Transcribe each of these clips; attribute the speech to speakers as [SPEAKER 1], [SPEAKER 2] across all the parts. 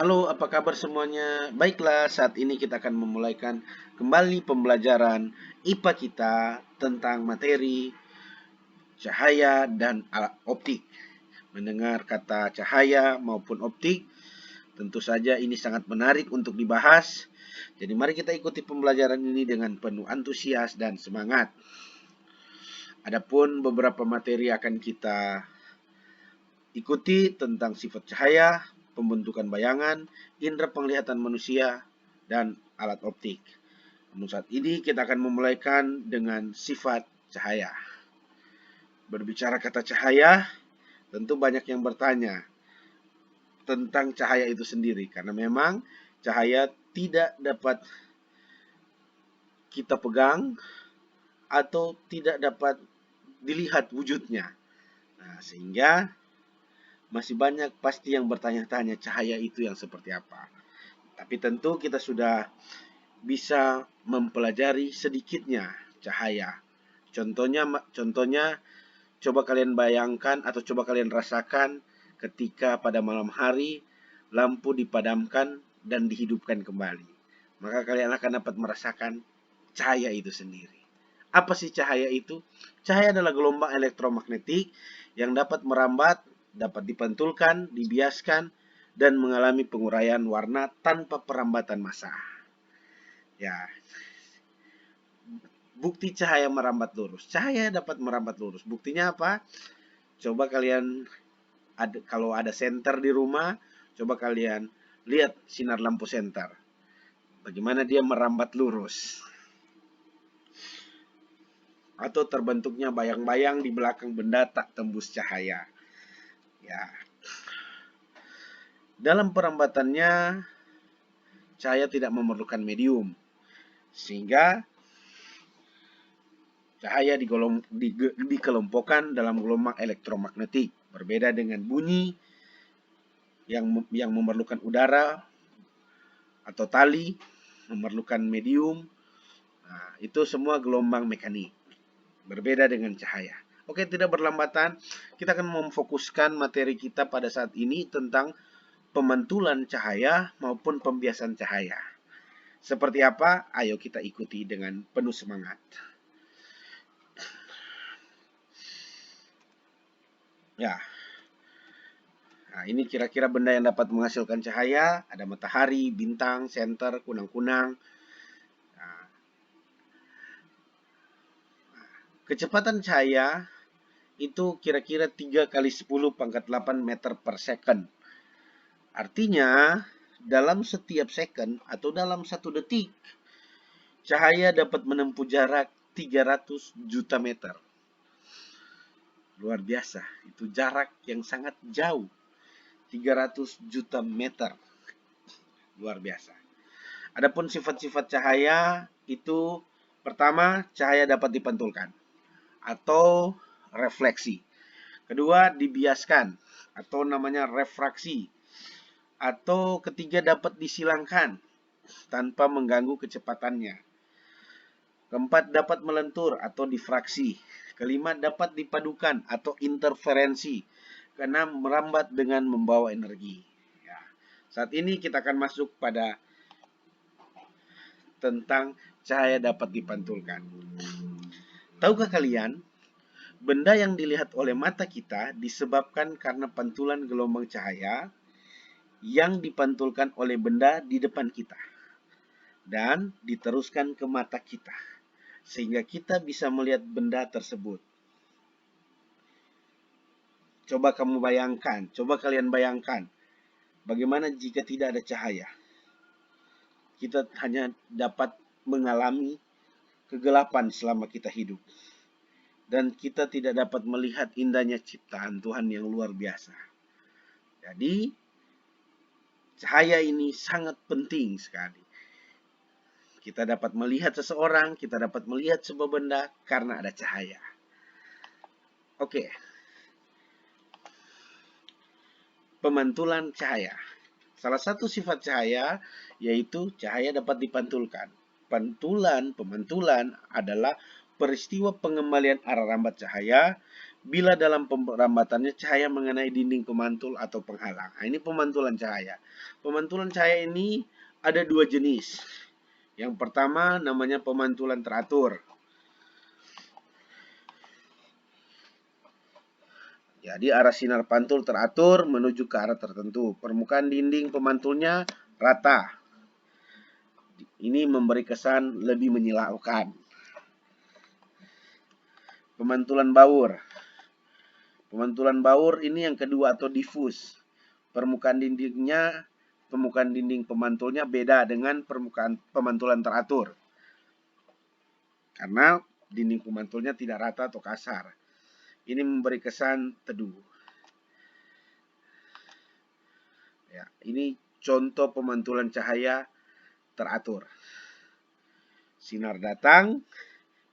[SPEAKER 1] Halo, apa kabar semuanya? Baiklah, saat ini kita akan memulaikan kembali pembelajaran IPA kita tentang materi cahaya dan alat optik. Mendengar kata cahaya maupun optik, tentu saja ini sangat menarik untuk dibahas. Jadi mari kita ikuti pembelajaran ini dengan penuh antusias dan semangat. Adapun beberapa materi akan kita ikuti tentang sifat cahaya, pembentukan bayangan, indera penglihatan manusia, dan alat optik. Namun saat ini kita akan memulaikan dengan sifat cahaya. Berbicara kata cahaya, tentu banyak yang bertanya tentang cahaya itu sendiri. Karena memang cahaya tidak dapat kita pegang atau tidak dapat dilihat wujudnya. Nah, sehingga masih banyak pasti yang bertanya-tanya cahaya itu yang seperti apa. Tapi tentu kita sudah bisa mempelajari sedikitnya cahaya. Contohnya coba kalian bayangkan atau coba kalian rasakan ketika pada malam hari lampu dipadamkan dan dihidupkan kembali. Maka kalian akan dapat merasakan cahaya itu sendiri. Apa sih cahaya itu? Cahaya adalah gelombang elektromagnetik yang dapat merambat, dapat dipantulkan, dibiaskan, dan mengalami penguraian warna tanpa perambatan massa. Ya, bukti cahaya merambat lurus. Cahaya dapat merambat lurus. Buktinya apa? Coba kalian kalau ada senter di rumah, coba kalian lihat sinar lampu senter. Bagaimana dia merambat lurus. Atau terbentuknya bayang-bayang di belakang benda tak tembus cahaya. Ya. Dalam perambatannya, cahaya tidak memerlukan medium. Sehingga cahaya dikelompokkan dalam gelombang elektromagnetik. Berbeda dengan bunyi yang memerlukan udara atau tali, memerlukan medium. Nah, itu semua gelombang mekanik. Berbeda dengan cahaya. Oke, tidak berlambatan, kita akan memfokuskan materi kita pada saat ini tentang pemantulan cahaya maupun pembiasan cahaya. Seperti apa? Ayo kita ikuti dengan penuh semangat. Ya. Nah, ini kira-kira benda yang dapat menghasilkan cahaya. Ada matahari, bintang, senter, kunang-kunang. Nah, kecepatan cahaya itu kira-kira 3 kali 10 pangkat 8 meter per second. Artinya, dalam setiap second atau dalam 1 detik, cahaya dapat menempuh jarak 300 juta meter. Luar biasa, itu jarak yang sangat jauh. 300 juta meter. Luar biasa. Adapun sifat-sifat cahaya itu pertama, cahaya dapat dipantulkan atau refleksi. Kedua, dibiaskan atau namanya refraksi. Atau ketiga, dapat disilangkan tanpa mengganggu kecepatannya. Keempat, dapat melentur atau difraksi. Kelima, dapat dipadukan atau interferensi. Keenam, merambat dengan membawa energi. Ya. Saat ini kita akan masuk pada tentang cahaya dapat dipantulkan. Tahukah kalian, benda yang dilihat oleh mata kita disebabkan karena pantulan gelombang cahaya yang dipantulkan oleh benda di depan kita dan diteruskan ke mata kita, sehingga kita bisa melihat benda tersebut. Coba kalian bayangkan, bagaimana jika tidak ada cahaya? Kita hanya dapat mengalami kegelapan selama kita hidup. Dan kita tidak dapat melihat indahnya ciptaan Tuhan yang luar biasa. Jadi, cahaya ini sangat penting sekali. Kita dapat melihat seseorang, kita dapat melihat sebuah benda karena ada cahaya. Oke. Pemantulan cahaya. Salah satu sifat cahaya yaitu cahaya dapat dipantulkan. Pemantulan adalah peristiwa pengembalian arah rambat cahaya bila dalam perambatannya cahaya mengenai dinding pemantul atau penghalang. Nah, ini pemantulan cahaya. Pemantulan cahaya ini ada dua jenis. Yang pertama namanya pemantulan teratur. Jadi arah sinar pantul teratur menuju ke arah tertentu. Permukaan dinding pemantulnya rata. Ini memberi kesan lebih menyilaukan. Pemantulan baur. Pemantulan baur ini yang kedua atau difus. Permukaan dinding pemantulnya beda dengan permukaan pemantulan teratur. Karena dinding pemantulnya tidak rata atau kasar. Ini memberi kesan teduh. Ya, ini contoh pemantulan cahaya teratur. Sinar datang,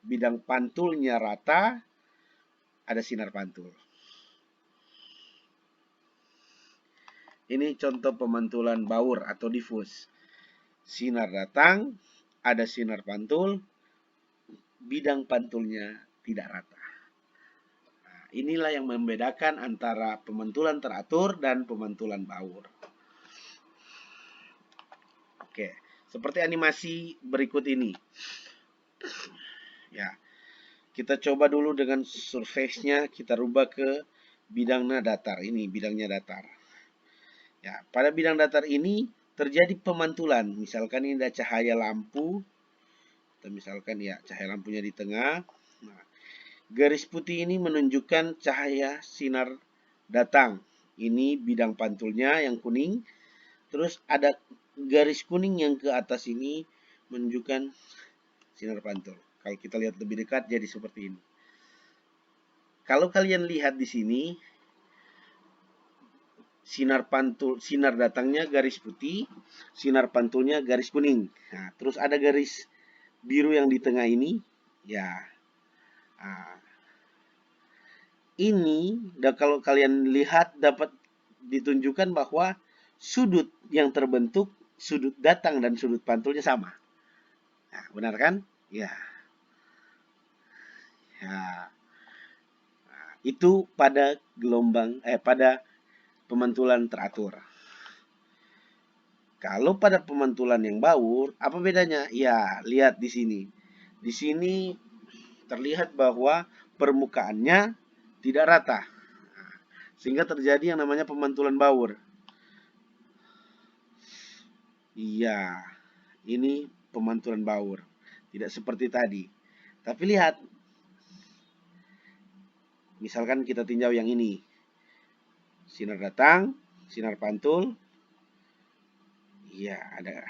[SPEAKER 1] bidang pantulnya rata, ada sinar pantul. Ini contoh pemantulan baur atau difus. Sinar datang, ada sinar pantul, bidang pantulnya tidak rata. Inilah yang membedakan antara pemantulan teratur dan pemantulan baur. Oke, seperti animasi berikut ini. Ya, kita coba dulu dengan surface-nya, kita rubah ke bidangnya datar. Ini bidangnya datar. Ya, pada bidang datar ini terjadi pemantulan. Misalkan ini ada cahaya lampu. Atau misalkan ya cahaya lampunya di tengah. Nah, garis putih ini menunjukkan cahaya sinar datang. Ini bidang pantulnya yang kuning. Terus ada garis kuning yang ke atas ini menunjukkan sinar pantul. Kalau kita lihat lebih dekat jadi seperti ini. Kalau kalian lihat di sini, sinar datangnya garis putih, sinar pantulnya garis kuning. Nah, terus ada garis biru yang di tengah ini. Ya. Nah, ini kalau kalian lihat dapat ditunjukkan bahwa sudut yang terbentuk, sudut datang dan sudut pantulnya sama. Nah, benar kan? Ya. Ya. Nah, itu pada pada pemantulan teratur. Kalau pada pemantulan yang baur, apa bedanya? Ya, lihat di sini. Di sini terlihat bahwa permukaannya tidak rata. Sehingga terjadi yang namanya pemantulan baur. Iya, ini pemantulan baur. Tidak seperti tadi. Tapi lihat, misalkan kita tinjau yang ini. Sinar datang, sinar pantul. Iya, ada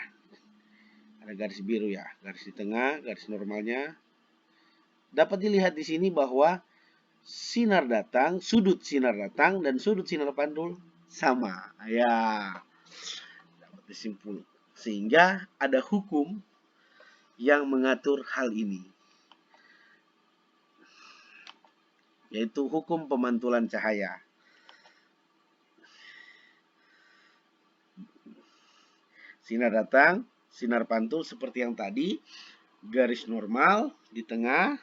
[SPEAKER 1] garis biru ya, garis di tengah, garis normalnya. Dapat dilihat di sini bahwa sudut sinar datang dan sudut sinar pantul sama. Ya, dapat disimpul. Sehingga ada hukum yang mengatur hal ini, yaitu hukum pemantulan cahaya. Sinar datang, sinar pantul seperti yang tadi, garis normal di tengah,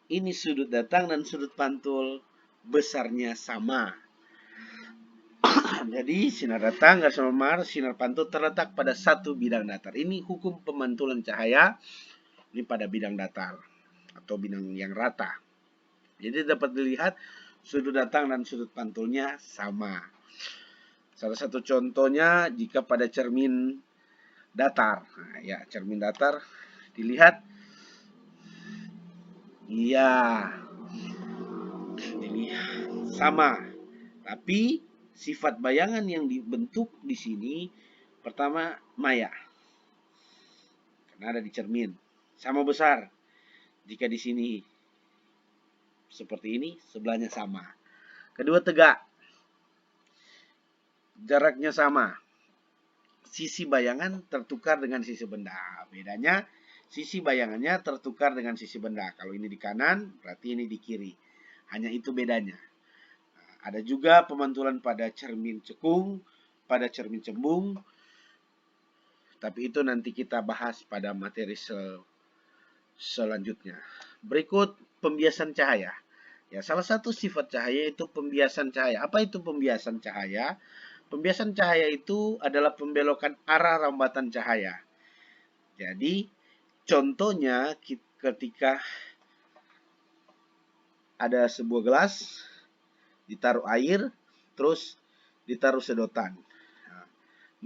[SPEAKER 1] ini sudut datang dan sudut pantul besarnya sama. Jadi sinar datang, garis normal, sinar pantul terletak pada satu bidang datar. Ini hukum pemantulan cahaya, ini pada bidang datar atau bidang yang rata. Jadi dapat dilihat sudut datang dan sudut pantulnya sama. Salah satu contohnya jika pada cermin datar. Nah, ya, cermin datar dilihat. Iya. Ini sama. Tapi sifat bayangan yang dibentuk di sini pertama maya. Karena ada di cermin. Sama besar. Jika di sini seperti ini, sebelahnya sama. Kedua tegak. Jaraknya sama. Sisi bayangan tertukar dengan sisi benda. Bedanya sisi bayangannya tertukar dengan sisi benda. Kalau ini di kanan, berarti ini di kiri. Hanya itu bedanya. Ada juga pemantulan pada cermin cekung, pada cermin cembung. Tapi itu nanti kita bahas pada materi selanjutnya. Berikut pembiasan cahaya. Ya, salah satu sifat cahaya itu pembiasan cahaya. Apa itu pembiasan cahaya? Pembiasan cahaya itu adalah pembelokan arah rambatan cahaya. Jadi, contohnya ketika ada sebuah gelas, ditaruh air, terus ditaruh sedotan.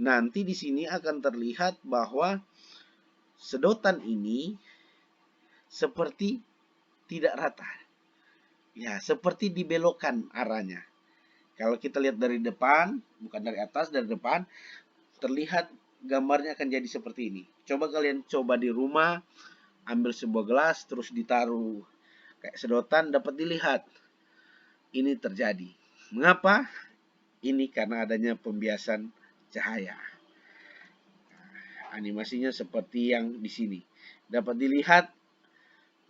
[SPEAKER 1] Nah, nanti di sini akan terlihat bahwa sedotan ini seperti tidak rata. Ya, seperti dibelokkan arahnya. Kalau kita lihat dari depan, bukan dari atas, dari depan, terlihat gambarnya akan jadi seperti ini. Coba kalian coba di rumah, ambil sebuah gelas, terus ditaruh kayak sedotan, dapat dilihat. Ini terjadi. Mengapa? Ini karena adanya pembiasan cahaya. Animasinya seperti yang di sini. Dapat dilihat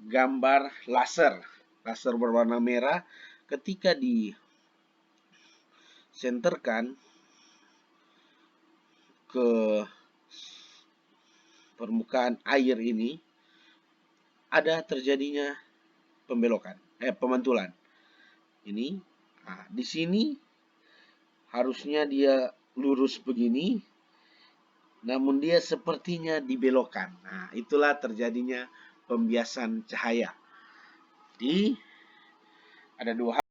[SPEAKER 1] gambar laser. Laser berwarna merah ketika disenterkan ke permukaan air ini, ada terjadinya pemantulan. Ini, nah, di sini harusnya dia lurus begini, namun dia sepertinya dibelokkan. Nah, itulah terjadinya pembiasan cahaya. Jadi, ada dua hal.